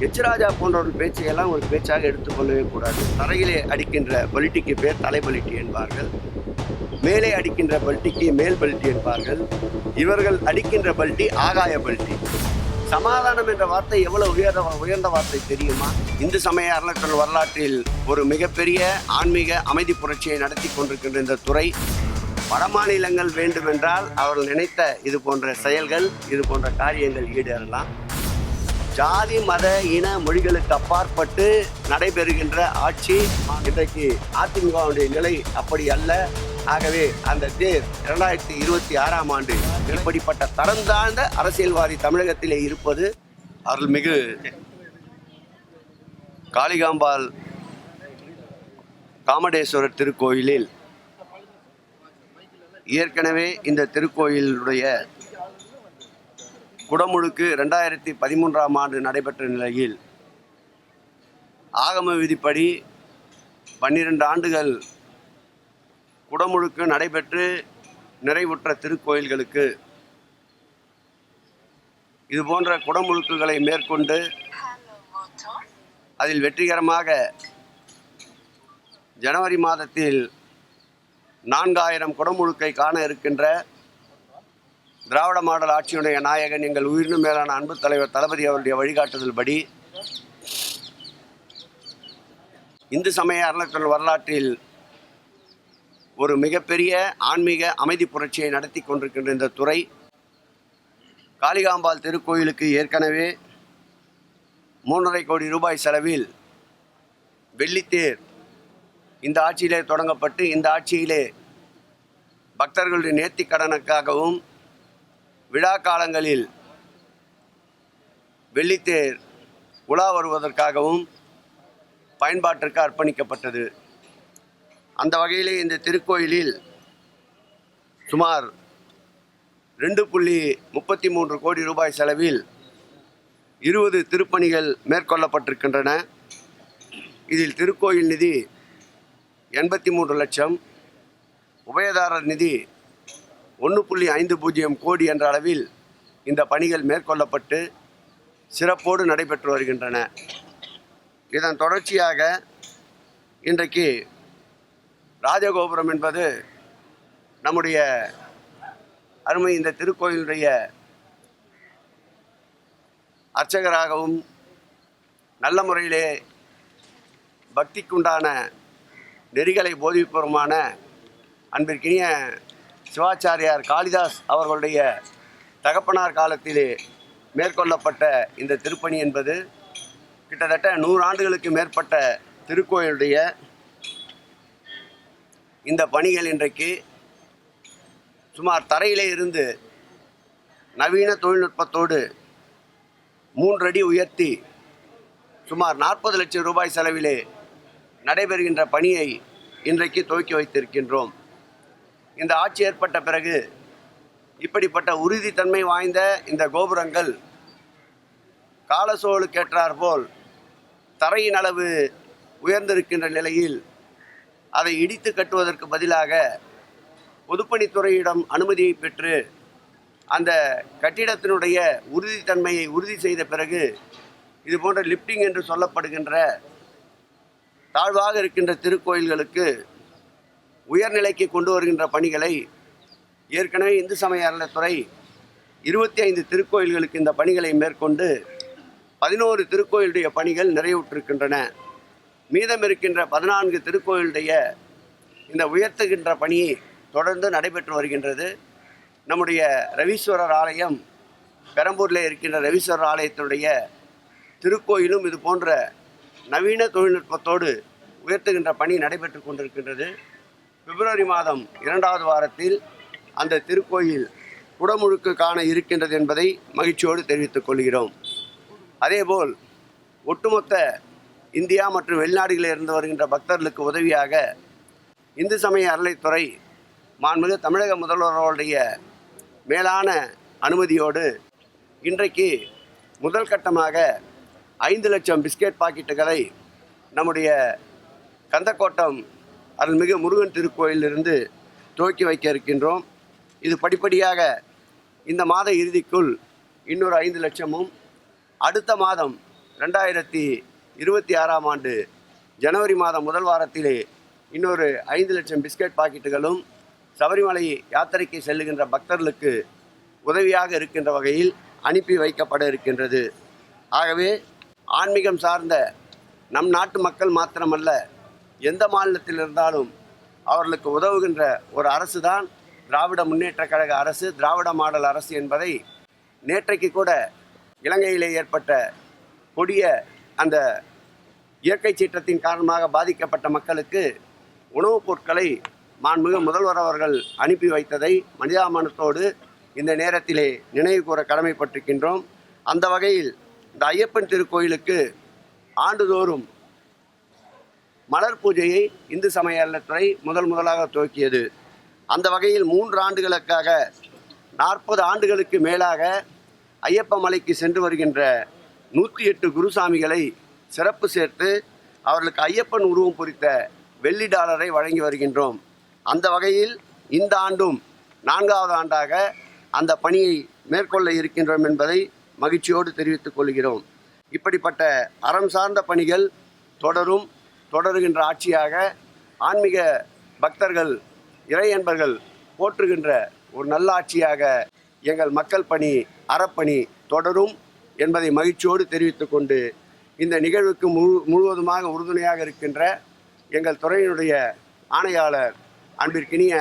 எச்ராஜா போன்ற பேச்சையெல்லாம் ஒரு பேச்சாக எடுத்துக்கொள்ளவே கூடாது. தரையிலே அடிக்கின்ற பல்ட்டிக்கு பேர் தலைபல்ட்டி என்பார்கள், மேலே அடிக்கின்ற பல்ட்டிக்கு மேல் பல்ட்டி என்பார்கள். இவர்கள் அடிக்கின்ற பல்ட்டி ஆகாய பல்ட்டி. சமாதானம் என்ற வார்த்தை எவ்வளவு உயர்ந்த வார்த்தை தெரியுமா? இந்து சமய அறநிலையத்துறை வரலாற்றில் ஒரு மிகப்பெரிய ஆன்மீக அமைதி புரட்சியை நடத்தி கொண்டிருக்கின்ற இந்த துறை வடமாநிலங்கள் வேண்டுமென்றால் அவர்கள் நினைத்த இது போன்ற செயல்கள், இது போன்ற காரியங்கள் ஈடேறலாம். ஜாதி மத இன மொழிகளுக்கு அப்பாற்பட்டு நடைபெறுகின்ற ஆட்சி இன்றைக்கு அதிமுகவுடைய நிலை அப்படி அல்ல. ஆகவே அந்த தேர் 2026ஆம் ஆண்டு இப்படிப்பட்ட தரம் தாழ்ந்த அரசியல்வாதி தமிழகத்திலே இருப்பது அருள்மிகு காளிகாம்பாள் காமடேஸ்வரர் திருக்கோயிலில் ஏற்கனவே இந்த திருக்கோயிலுடைய குடமுழுக்கு 2013ஆம் ஆண்டு நடைபெற்ற நிலையில் ஆகம விதிப்படி 12 ஆண்டுகள் குடமுழுக்கு நடைபெற்று நிறைவுற்ற திருக்கோயில்களுக்கு இதுபோன்ற குடமுழுக்குகளை மேற்கொண்டு அதில் வெற்றிகரமாக ஜனவரி மாதத்தில் 4000 குடமுழுக்கை காண இருக்கின்ற திராவிட மாடல் ஆட்சியுடைய நாயகன் எங்கள் உயிரினும் மேலான அன்பு தலைவர் தளபதி அவருடைய வழிகாட்டுதல் படி இந்து சமய அறநிலையத்துறை வரலாற்றில் ஒரு மிகப்பெரிய ஆன்மீக அமைதி புரட்சியை நடத்தி கொண்டிருக்கின்ற இந்த துறை காளிகாம்பாள் திருக்கோயிலுக்கு ஏற்கனவே 3.5 கோடி ரூபாய் செலவில் வெள்ளித்தேர் இந்த ஆட்சியிலே தொடங்கப்பட்டு இந்த ஆட்சியிலே பக்தர்களுடைய நேர்த்திக் கடனுக்காகவும் விழா காலங்களில் வெள்ளித்தேர் உலா வருவதற்காகவும் பயன்பாட்டிற்கு அர்ப்பணிக்கப்பட்டது. அந்த வகையிலே இந்த திருக்கோயிலில் சுமார் 2.33 கோடி ரூபாய் செலவில் 20 திருப்பணிகள் மேற்கொள்ளப்பட்டிருக்கின்றன. இதில் திருக்கோயில் நிதி 83 லட்சம், உபயதாரர் நிதி 1.50 கோடி என்ற அளவில் இந்த பணிகள் மேற்கொள்ளப்பட்டு சிறப்போடு நடைபெற்று வருகின்றன. இதன் தொடர்ச்சியாக இன்றைக்கு ராஜகோபுரம் என்பது நம்முடைய அருமை இந்த திருக்கோயிலுடைய அர்ச்சகராகவும் நல்ல முறையிலே பக்திக்குண்டான நெறிகளை போதிப்பவருமான அன்பிற்கினிய சிவாச்சாரியார் காளிதாஸ் அவர்களுடைய தகப்பனார் காலத்திலே மேற்கொள்ளப்பட்ட இந்த திருப்பணி என்பது கிட்டத்தட்ட 100 ஆண்டுகளுக்கு மேற்பட்ட திருக்கோயிலுடைய இந்த பணிகள் இன்றைக்கு சுமார் தரையிலே இருந்து நவீன தொழில்நுட்பத்தோடு 3 அடி உயர்த்தி சுமார் 40 லட்சம் ரூபாய் செலவிலே நடைபெறுகின்ற பணியை இன்றைக்கு துவக்கி வைத்திருக்கின்றோம். இந்த ஆட்சி ஏற்பட்ட பிறகு இப்படிப்பட்ட உறுதித்தன்மை வாய்ந்த இந்த கோபுரங்கள் காலசோலுக்கேற்றாற்போல் தரையின் அளவு உயர்ந்திருக்கின்ற நிலையில் அதை இடித்து கட்டுவதற்கு பதிலாக பொதுப்பணித்துறையிடம் அனுமதியை பெற்று அந்த கட்டிடத்தினுடைய உறுதித்தன்மையை உறுதி செய்த பிறகு இதுபோன்ற லிஃப்டிங் என்று சொல்லப்படுகின்ற தாழ்வாக இருக்கின்ற திருக்கோயில்களுக்கு உயர்நிலைக்கு கொண்டு வருகின்ற பணிகளை ஏற்கனவே இந்து சமய அறநிலையத்துறை 25 திருக்கோயில்களுக்கு இந்த பணிகளை மேற்கொண்டு 11 திருக்கோயிலுடைய பணிகள் நிறைவுற்றிருக்கின்றன. மீதம் இருக்கின்ற 14 திருக்கோயிலுடைய இந்த உயர்த்துகின்ற பணி தொடர்ந்து நடைபெற்று வருகின்றது. நம்முடைய ரவீஸ்வரர் ஆலயம், பெரம்பூரில் இருக்கின்ற ரவீஸ்வரர் ஆலயத்தினுடைய திருக்கோயிலும் இது போன்ற நவீன தொழில்நுட்பத்தோடு உயர்த்துகின்ற பணி நடைபெற்று கொண்டிருக்கின்றது. பிப்ரவரி மாதம் 2வது வாரத்தில் அந்த திருக்கோயில் குடமுழுக்கு காண இருக்கின்றது என்பதை மகிழ்ச்சியோடு தெரிவித்துக் கொள்கிறோம். அதேபோல் ஒட்டுமொத்த இந்தியா மற்றும் வெளிநாடுகளில் இருந்து வருகின்ற பக்தர்களுக்கு உதவியாக இந்து சமய அறநிலையத்துறை மாண்புமிகு தமிழக முதல்வர்களுடைய மேலான அனுமதியோடு இன்றைக்கு முதல் கட்டமாக 5 லட்சம் பிஸ்கெட் பாக்கெட்டுகளை நம்முடைய கந்தக்கோட்டம் அருள்மிகு முருகன் திருக்கோயிலிருந்து துவக்கி வைக்க இருக்கின்றோம். இது படிப்படியாக இந்த மாத இறுதிக்குள் இன்னொரு 5 லட்சமும், அடுத்த மாதம் 2026ஆம் ஆண்டு ஜனவரி மாதம் முதல் வாரத்திலே இன்னொரு 5 லட்சம் பிஸ்கட் பாக்கெட்டுகளும் சபரிமலை யாத்திரைக்கு செல்லுகின்ற பக்தர்களுக்கு உதவியாக இருக்கின்ற வகையில் அனுப்பி வைக்கப்பட இருக்கின்றது. ஆகவே ஆன்மீகம் சார்ந்த நம் நாட்டு மக்கள் மாத்திரமல்ல, எந்த மாநிலத்தில் இருந்தாலும் அவர்களுக்கு உதவுகின்ற ஒரு அரசு தான் திராவிட முன்னேற்ற கழக அரசு, திராவிட மாடல் அரசு என்பதை நேற்றைக்கு கூட இலங்கையிலே ஏற்பட்ட கொடிய அந்த இயற்கை சீற்றத்தின் காரணமாக பாதிக்கப்பட்ட மக்களுக்கு உணவுப் பொருட்களை மாண்புமிகு முதல்வர் அவர்கள் அனுப்பி வைத்ததை மனிதாபிமானத்தோடு இந்த நேரத்திலே நினைவு கூற கடமைப்பட்டிருக்கின்றோம். அந்த வகையில் இந்த ஐயப்பன் திருக்கோயிலுக்கு ஆண்டுதோறும் மலர் பூஜையை இந்து சமய அறநிலையத்துறை முதலாக துவக்கியது. அந்த வகையில் 3 ஆண்டுகளுக்காக 40 ஆண்டுகளுக்கு மேலாக ஐயப்ப மலைக்கு சென்று வருகின்ற 108 குருசாமிகளை சிறப்பு சேர்த்து அவர்களுக்கு ஐயப்பன் உருவம் பொறித்த வெள்ளி டாலரை வழங்கி வருகின்றோம். அந்த வகையில் இந்த ஆண்டும் 4வது ஆண்டாக அந்த பணியை மேற்கொள்ள இருக்கின்றோம் என்பதை மகிழ்ச்சியோடு தெரிவித்துக் கொள்கிறோம். இப்படிப்பட்ட அறம் சார்ந்த பணிகள் தொடருகின்ற ஆட்சியாக ஆன்மீக பக்தர்கள் இறையன்பர்கள் போற்றுகின்ற ஒரு நல்ல ஆட்சியாக எங்கள் மக்கள் பணி அறப்பணி தொடரும் என்பதை மகிழ்ச்சியோடு தெரிவித்துக் கொண்டு இந்த நிகழ்வுக்கு முழுவதுமாக உறுதுணையாக இருக்கின்ற எங்கள் துறையினுடைய ஆணையாளர் அன்பிற்கினிய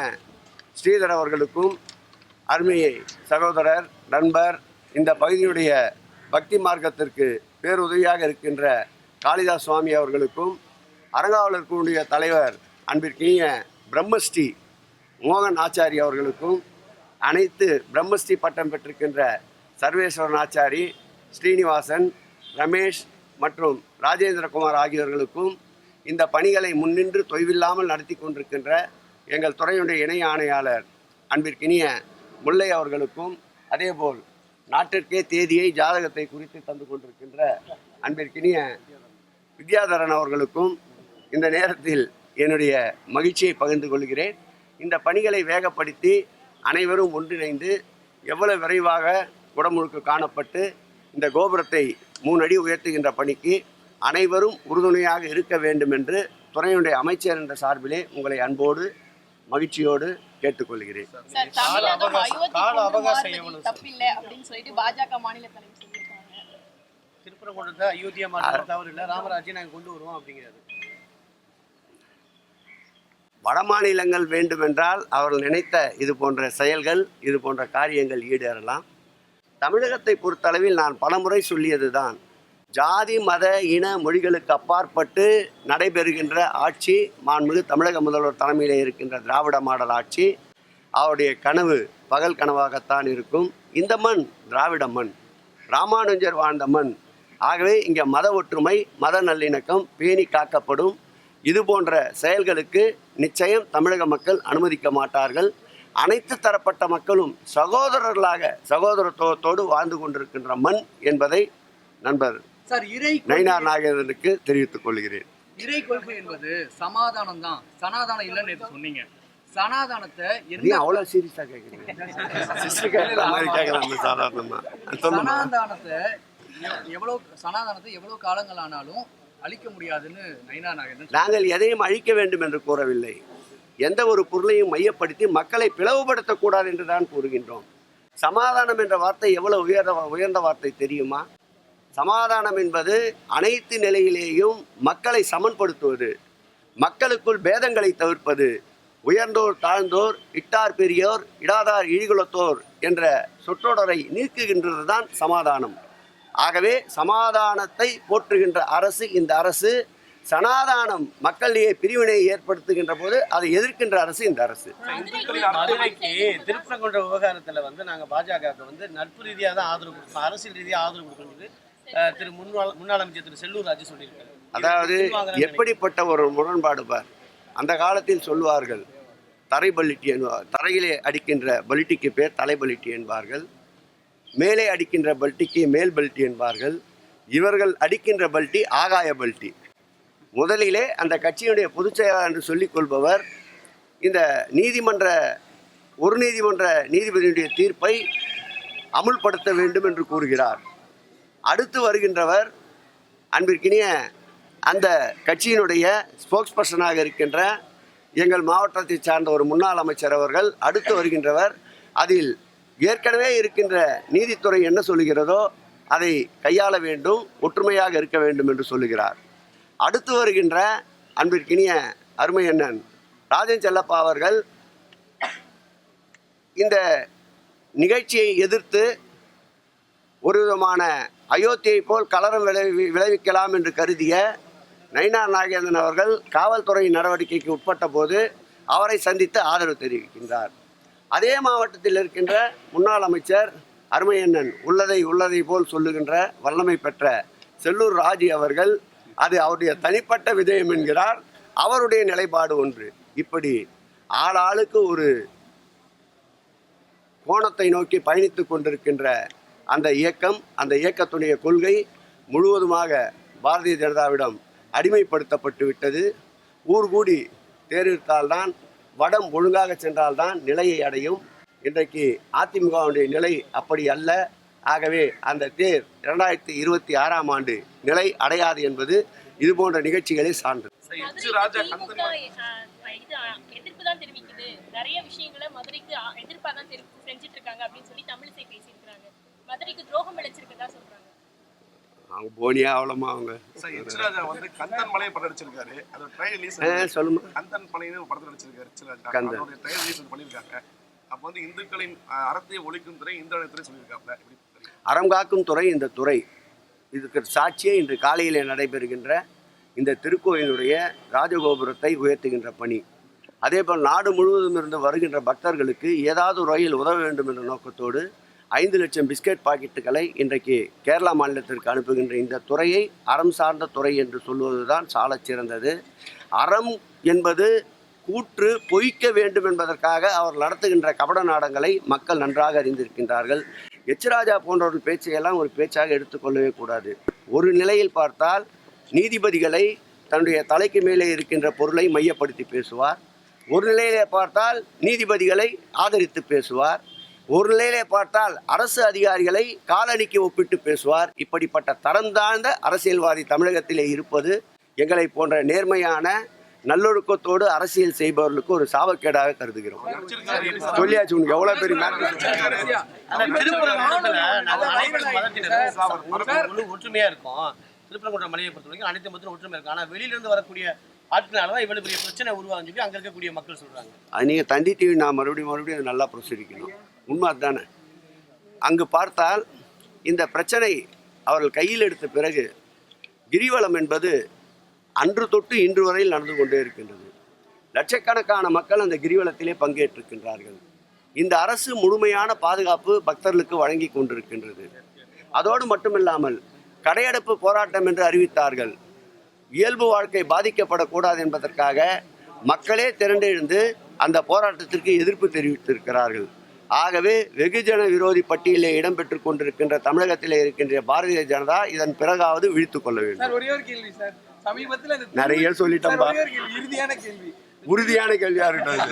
ஸ்ரீதர் அவர்களுக்கும், அருமையை சகோதரர் நண்பர், இந்த பகுதியுடைய பக்தி மார்க்கத்திற்கு பேருதவியாக இருக்கின்ற காளிதாஸ் சுவாமி அவர்களுக்கும், அறங்காவலர் குழுவுடைய தலைவர் அன்பிற்கினிய பிரம்மஸ்ரீ மோகன் ஆச்சாரி அவர்களுக்கும், அனைத்து பிரம்மஸ்ரீ பட்டம் பெற்றிருக்கின்ற சர்வேஸ்வரன் ஆச்சாரி, ஸ்ரீனிவாசன், ரமேஷ் மற்றும் ராஜேந்திரகுமார் ஆகியோர்களுக்கும், இந்த பணிகளை முன்னின்று தொய்வில்லாமல் நடத்தி கொண்டிருக்கின்ற எங்கள் துறையுடைய இணை ஆணையாளர் அன்பிற்கினிய முல்லை அவர்களுக்கும், அதேபோல் நாட்டிற்கே தேதியை ஜாதகத்தை குறித்து தந்து கொண்டிருக்கின்ற அன்பிற்கினிய வித்யாதரன் அவர்களுக்கும் இந்த நேரத்தில் என்னுடைய மகிழ்ச்சியை பகிர்ந்து கொள்கிறேன். இந்த பணிகளை வேகப்படுத்தி அனைவரும் ஒன்றிணைந்து எவ்வளவு விரைவாக குடமுழுக்கு காணப்பட்டு இந்த கோபுரத்தை 3 அடி உயர்த்துகின்ற பணிக்கு அனைவரும் உறுதுணையாக இருக்க வேண்டும் என்று துறையினுடைய அமைச்சர் என்ற சார்பிலே உங்களை அன்போடு மகிழ்ச்சியோடு கேட்டுக்கொள்கிறேன். வட மாநிலங்கள் வேண்டுமென்றால் அவர்கள் நினைத்த இது போன்ற செயல்கள், இது போன்ற காரியங்கள் ஈடேறலாம். தமிழகத்தை பொறுத்தளவில் நான் பலமுறை சொல்லியதுதான், ஜாதி மத இன மொழிகளுக்கு அப்பாற்பட்டு நடைபெறுகின்ற ஆட்சி மாண்புமிகு தமிழக முதல்வர் தலைமையிலே இருக்கின்ற திராவிட மாடல் ஆட்சி. அவருடைய கனவு பகல் கனவாகத்தான் இருக்கும். இந்த மண் திராவிட மண், ராமானுஜர் வாழ்ந்த மண். ஆகவே இங்கே மத ஒற்றுமை, மத நல்லிணக்கம் பேணி காக்கப்படும். இது போன்ற செயல்களுக்கு நிச்சயம் தமிழக மக்கள் அனுமதிக்க மாட்டார்கள். அனைத்து தரப்பட்ட மக்களும் சகோதரர்களாக சகோதரத்துவத்தோடு வாழ்ந்து கொண்டிருக்கின்ற மண் என்பதை நண்பர் நயினார் நாகேந்திரனுக்கு தெரிவித்துக் கொள்கிறேன். இறை கொள்கை என்பது சமாதானம் தான், சனாதானம் இல்லைன்னு சொன்னீங்க. சனாதானத்தை அவ்வளவு சீரியஸா கேட்குறீங்க? சனாதானத்தை எவ்வளவு காலங்கள் ஆனாலும் அழிக்க முடியாதுன்னு நயினார் நாகேந்திரன். நாங்கள் எதையும் அழிக்க வேண்டும் என்று கூறவில்லை. எந்த ஒரு பொருளையும் மையப்படுத்தி மக்களை பிளவுபடுத்தக்கூடாது என்று தான் கூறுகின்றோம். சமாதானம் என்ற வார்த்தை எவ்வளவு உயர்ந்த வார்த்தை தெரியுமா? சமாதானம் என்பது அனைத்து நிலையிலேயும் மக்களை சமன்படுத்துவது, மக்களுக்குள் பேதங்களை தவிர்ப்பது, உயர்ந்தோர் தாழ்ந்தோர், இட்டார் பெரியோர், இடாதார் இழிகுலத்தோர் என்ற சொற்றொடரை நீக்குகின்றது தான் சமாதானம். ஆகவே சமாதானத்தை போற்றுகின்ற அரசு இந்த அரசு. சனாதானம் மக்களிடையே பிரிவினை ஏற்படுத்துகின்ற போது அதை எதிர்க்கின்ற அரசு இந்த அரசு. மதுரைக்கு திருப்பரங்குன்ற விவகாரத்தில் நாங்கள் பாஜகவுக்கு நட்பு ரீதியாக தான் ஆதரவு கொடுப்போம், அரசியல் ரீதியாக ஆதரவு கொடுக்கணும் திரு முன்னாள் அமைச்சர் திரு செல்லூர் ராஜு சொல்லியிருக்காரு. அதாவது எப்படிப்பட்ட ஒரு முரண்பாடு பார். அந்த காலத்தில் சொல்வார்கள் தரை பலிட்டி என்பார், தரையிலே அடிக்கின்ற பலிட்டிக்கு பேர் தலை பலிட்டி என்பார்கள், மேலே அடிக்கின்ற பல்ட்டிக்கு மேல் பல்ட்டி என்பார்கள். இவர்கள் அடிக்கின்ற பல்ட்டி ஆகாய பல்ட்டி. முதலிலே அந்த கட்சியினுடைய பொதுச் செயலாளர் என்று சொல்லிக் கொள்பவர் இந்த ஒரு நீதிமன்ற நீதிபதியினுடைய தீர்ப்பை அமுல்படுத்த வேண்டும் என்று கூறுகிறார். அடுத்து வருகின்றவர் அன்பிற்கினிய அந்த கட்சியினுடைய ஸ்போக்ஸ் பர்சனாக இருக்கின்ற எங்கள் மாவட்டத்தை சார்ந்த ஒரு முன்னாள் அமைச்சர் அவர்கள் அடுத்து வருகின்றவர் அதில் ஏற்கனவே இருக்கின்ற நீதித்துறை என்ன சொல்லுகிறதோ அதை கையாள வேண்டும், ஒற்றுமையாக இருக்க வேண்டும் என்று சொல்லுகிறார். அடுத்து வருகின்ற அன்பிற்கினிய அருமை அண்ணன் ராஜன் செல்லப்பா அவர்கள் இந்த நிகழ்ச்சியை எதிர்த்து ஒரு விதமான அயோத்தியை போல் கலரம் விளைவிக்கலாம் என்று கருதிய நயினார் நாகேந்திரன் அவர்கள் காவல்துறை நடவடிக்கைக்கு உட்பட்ட போது அவரை சந்தித்து ஆதரவு தெரிவிக்கின்றார். அதே மாவட்டத்தில் இருக்கின்ற முன்னாள் அமைச்சர் அருமையண்ணன் உள்ளதை போல் சொல்லுகின்ற வல்லமை பெற்ற செல்லூர் ராஜு அவர்கள் அது அவருடைய தனிப்பட்ட விஜயம் என்கிறார். அவருடைய நிலைப்பாடு ஒன்று. இப்படி ஆளாளுக்கு ஒரு கோணத்தை நோக்கி பயணித்து கொண்டிருக்கின்ற அந்த இயக்கம், அந்த இயக்கத்துடைய கொள்கை முழுவதுமாக பாரதிய ஜனதாவிடம் அடிமைப்படுத்தப்பட்டு விட்டது. ஊர் கூடி தேர்வித்தால்தான், வடம் ஒழுங்காக சென்றால்தான் நிலையை அடையும். இன்றைக்கு அதிமுகவுடைய நிலை அப்படி அல்ல. ஆகவே அந்த தேர் 2026ஆம் ஆண்டு நிலை அடையாது என்பது இது போன்ற நிகழ்ச்சிகளை சான்று. எதிர்ப்பு தான் தெரிவிக்குது, நிறைய விஷயங்களை மதுரைக்கு எதிர்ப்பா தான் செஞ்சுட்டு இருக்காங்க அப்படின்னு சொல்லி தமிழிசை பேசியிருக்காங்க. மதுரைக்கு துரோகம் விளைச்சிருக்கதா சொல்றாங்க. அவங்க போனியா அவ்வளோமா அவங்க வந்து கந்தன் மலையை படம் நடிச்சிருக்காரு. அது ட்ரையல் ரிலீஸ் சொல்லுமா, கந்தன் மலைன்னு ஒரு படத்தை நடிச்சிருக்காரு. அதோட ட்ரையல் ரிலீஸ் பண்ணியிருக்காங்க. அப்போ வந்து இந்துக்களின் அறத்தை ஒழிக்கும் துறை இந்த துறை சொல்லியிருக்காங்க. அறம் காக்கும் துறை இந்த துறை. இதுக்கு சாட்சியே இன்று காலையிலே நடைபெறுகின்ற இந்த திருக்கோயிலுடைய ராஜகோபுரத்தை உயர்த்துகின்ற பணி. அதேபோல் நாடு முழுவதும் இருந்து வருகின்ற பக்தர்களுக்கு ஏதாவது ஒரு வகையில் உதவ வேண்டும் என்ற நோக்கத்தோடு 5 லட்சம் பிஸ்கட் பாக்கெட்டுகளை இன்றைக்கு கேரளா மாநிலத்திற்கு அனுப்புகின்ற இந்த துறையை அறம் சார்ந்த துறை என்று சொல்வதுதான் சாலச் சிறந்தது. அறம் என்பது கூற்று பொய்க்க வேண்டும் என்பதற்காக அவர் நடத்துகின்ற கபட நாடங்களை மக்கள் நன்றாக அறிந்திருக்கின்றார்கள். எச் ராஜா போன்றவர்கள் பேச்சையெல்லாம் ஒரு பேச்சாக எடுத்துக்கொள்ளவே கூடாது. ஒரு நிலையில் பார்த்தால் நீதிபதிகளை தன்னுடைய தலைக்கு மேலே இருக்கின்ற பொருளை மையப்படுத்தி பேசுவார். ஒரு நிலையிலே பார்த்தால் நீதிபதிகளை ஆதரித்து பேசுவார். ஒரு நிலையிலே பார்த்தால் அரசு அதிகாரிகளை காலணிக்கு ஒப்பிட்டு பேசுவார். இப்படிப்பட்ட தரம் தாழ்ந்த அரசியல்வாதி தமிழகத்திலே இருப்பது எங்களை போன்ற நேர்மையான நல்லொழுக்கத்தோடு அரசியல் செய்பவர்களுக்கு ஒரு சாபக்கேடாக கருதுகிறோம். சொல்லியாச்சு, உனக்கு எவ்வளவு பெரிய ஒற்றுமையா இருக்கும். திருப்பரங்குன்றம் மலையை பொறுத்த வரைக்கும் அனைத்து மக்களும் ஒற்றுமையா இருக்கும். ஆனா வெளியிலிருந்து வரக்கூடிய ஆட்களாலதான் இவ்வளவு பெரிய பிரச்சனை உருவாகுன்னு சொல்லி அங்க இருக்கக்கூடிய மக்கள் சொல்றாங்க. அது நீங்க தந்தி டிவி நான் மறுபடியும் அது நல்லா பிரசுரிக்கணும். உண்மை அதுதானே. அங்கு பார்த்தால் இந்த பிரச்சனை அவர்கள் கையில் எடுத்த பிறகு கிரிவலம் என்பது அன்று தொட்டு இன்று வரையில் நடந்து கொண்டே இருக்கின்றது. லட்சக்கணக்கான மக்கள் அந்த கிரிவலத்திலே பங்கேற்றிருக்கின்றார்கள். இந்த அரசு முழுமையான பாதுகாப்பு பக்தர்களுக்கு வழங்கி கொண்டிருக்கின்றது. அதோடு மட்டுமில்லாமல் கடையடைப்பு போராட்டம் என்று அறிவித்தார்கள். இயல்பு வாழ்க்கை பாதிக்கப்படக்கூடாது என்பதற்காக மக்களே திரண்டெழுந்து அந்த போராட்டத்திற்கு எதிர்ப்பு தெரிவித்திருக்கிறார்கள். ஆகவே வெகுஜன விரோதி பட்டியலில் இடம்பெற்றுக் கொண்டிருக்கின்ற தமிழகத்திலே இருக்கின்ற பாரதிய ஜனதா இதன் பிறகாவது விழித்துக் கொள்ள வேண்டும். நிறைய சொல்லிட்டோம். உறுதியான கேள்வியா இருக்கட்டும்.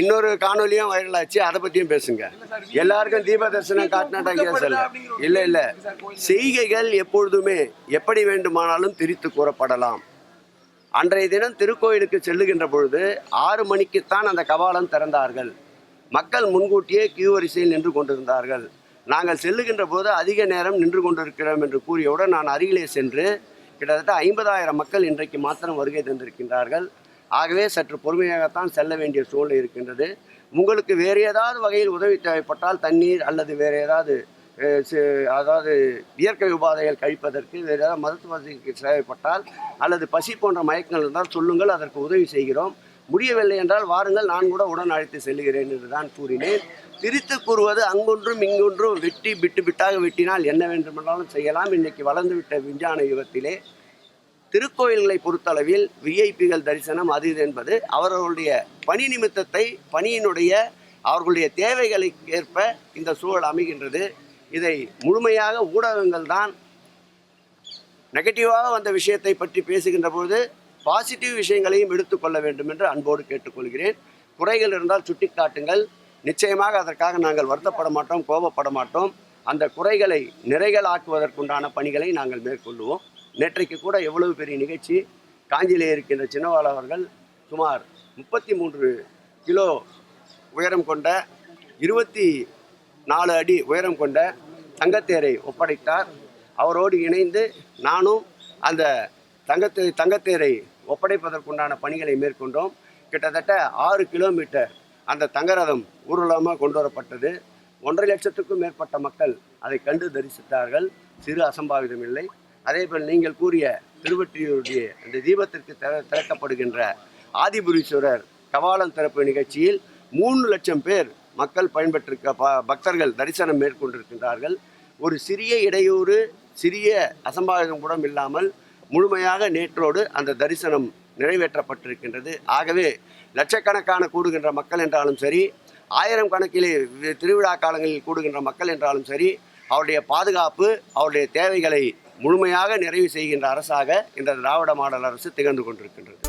இன்னொரு காணொலியும் வைரல் ஆச்சு. அதை பத்தியும் பேசுங்க. எல்லாருக்கும் தீப தரிசனம் காட்டினாட்டா கேஸ் இல்ல. செய்கைகள் எப்பொழுதுமே எப்படி வேண்டுமானாலும் திரித்து கூறப்படலாம். அன்றைய தினம் திருக்கோயிலுக்கு செல்லுகின்ற பொழுது 6 மணிக்குத்தான் அந்த கபாலம் திறந்தார்கள். மக்கள் முன்கூட்டியே கியூ வரிசையில் நின்று கொண்டிருந்தார்கள். நாங்கள் செல்லுகின்ற போது அதிக நேரம் நின்று கொண்டிருக்கிறோம் என்று கூறியவுடன் நான் அருகிலே சென்று கிட்டத்தட்ட 50,000 மக்கள் இன்றைக்கு மாத்திரம் வருகை தந்திருக்கின்றார்கள். ஆகவே சற்று பொறுமையாகத்தான் செல்ல வேண்டிய சூழ்நிலை இருக்கின்றது. உங்களுக்கு வேறு ஏதாவது வகையில் உதவி தேவைப்பட்டால் தண்ணீர் அல்லது வேறு ஏதாவது இயற்கை உபாதைகள் கழிப்பதற்கு வேறு ஏதாவது மருத்துவ வசதிக்கு தேவைப்பட்டால் அல்லது பசி போன்ற மயக்கங்கள் இருந்தால் சொல்லுங்கள், அதற்கு உதவி செய்கிறோம். முடியவில்லை என்றால் வாருங்கள், நான் கூட உடன் அழைத்து செல்கிறேன் என்று தான் கூறினேன். திரித்து கூறுவது அங்கொன்றும் இங்கொன்றும் வெட்டி பிட்டாக வெட்டினால் என்ன வேண்டுமென்றாலும் செய்யலாம். இன்றைக்கு வளர்ந்துவிட்ட விஞ்ஞான யுகத்திலே திருக்கோயில்களை பொறுத்தளவில் விஐபிகள் தரிசனம் அது இது என்பது அவர்களுடைய பணி நிமித்தத்தை பணியினுடைய அவர்களுடைய தேவைகளை ஏற்ப இந்த சூழல் அமைகின்றது. இதை முழுமையாக ஊடகங்கள் தான் நெகட்டிவாக வந்த விஷயத்தை பற்றி பேசுகின்ற பொழுது பாசிட்டிவ் விஷயங்களையும் எடுத்துக்கொள்ள வேண்டும் என்று அன்போடு கேட்டுக்கொள்கிறேன். குறைகள் இருந்தால் சுட்டிக்காட்டுங்கள். நிச்சயமாக அதற்காக நாங்கள் வருத்தப்பட மாட்டோம், கோபப்பட மாட்டோம். அந்த குறைகளை நிறைகளாக்குவதற்குண்டான பணிகளை நாங்கள் மேற்கொள்வோம். நேற்றைக்கு கூட எவ்வளவு பெரிய நிகழ்ச்சி, காஞ்சியிலே இருக்கின்ற சின்னவாள் அவர்கள் சுமார் 33 கிலோ உயரம் கொண்ட 24 அடி உயரம் கொண்ட தங்கத்தேரை ஒப்படைத்தார். அவரோடு இணைந்து நானும் அந்த தங்கத்தேரை ஒப்படைப்பதற்குண்டான பணிகளை மேற்கொண்டோம். கிட்டத்தட்ட 6 கிலோமீட்டர் அந்த தங்கரதம் ஊர்வலமாக கொண்டு வரப்பட்டது. 1.5 லட்சத்துக்கும் மேற்பட்ட மக்கள் அதை கண்டு தரிசித்தார்கள். சிறு அசம்பாவிதம் இல்லை. அதேபோல் நீங்கள் கூறிய திருவொற்றியூருடைய அந்த தீபத்திற்கு திறக்கப்படுகின்ற ஆதிபுரீஸ்வரர் கபாலம் திறப்பு நிகழ்ச்சியில் 3 லட்சம் பேர் மக்கள் பயன்பெற்றிருக்க பக்தர்கள் தரிசனம் மேற்கொண்டிருக்கின்றார்கள். ஒரு சிறிய இடையூறு, சிறிய அசம்பாவிதம் கூட இல்லாமல் முழுமையாக நேற்றோடு அந்த தரிசனம் நிறைவேற்றப்பட்டிருக்கின்றது. ஆகவே லட்சக்கணக்கான கூடுகின்ற மக்கள் என்றாலும் சரி, 1000 கணக்கிலே திருவிழா காலங்களில் கூடுகின்ற மக்கள் என்றாலும் சரி, அவருடைய பாதுகாப்பு, அவருடைய தேவைகளை முழுமையாக நிறைவு செய்கின்ற அரசாக இந்த திராவிட மாடல் அரசு திகழ்ந்து கொண்டிருக்கின்றது.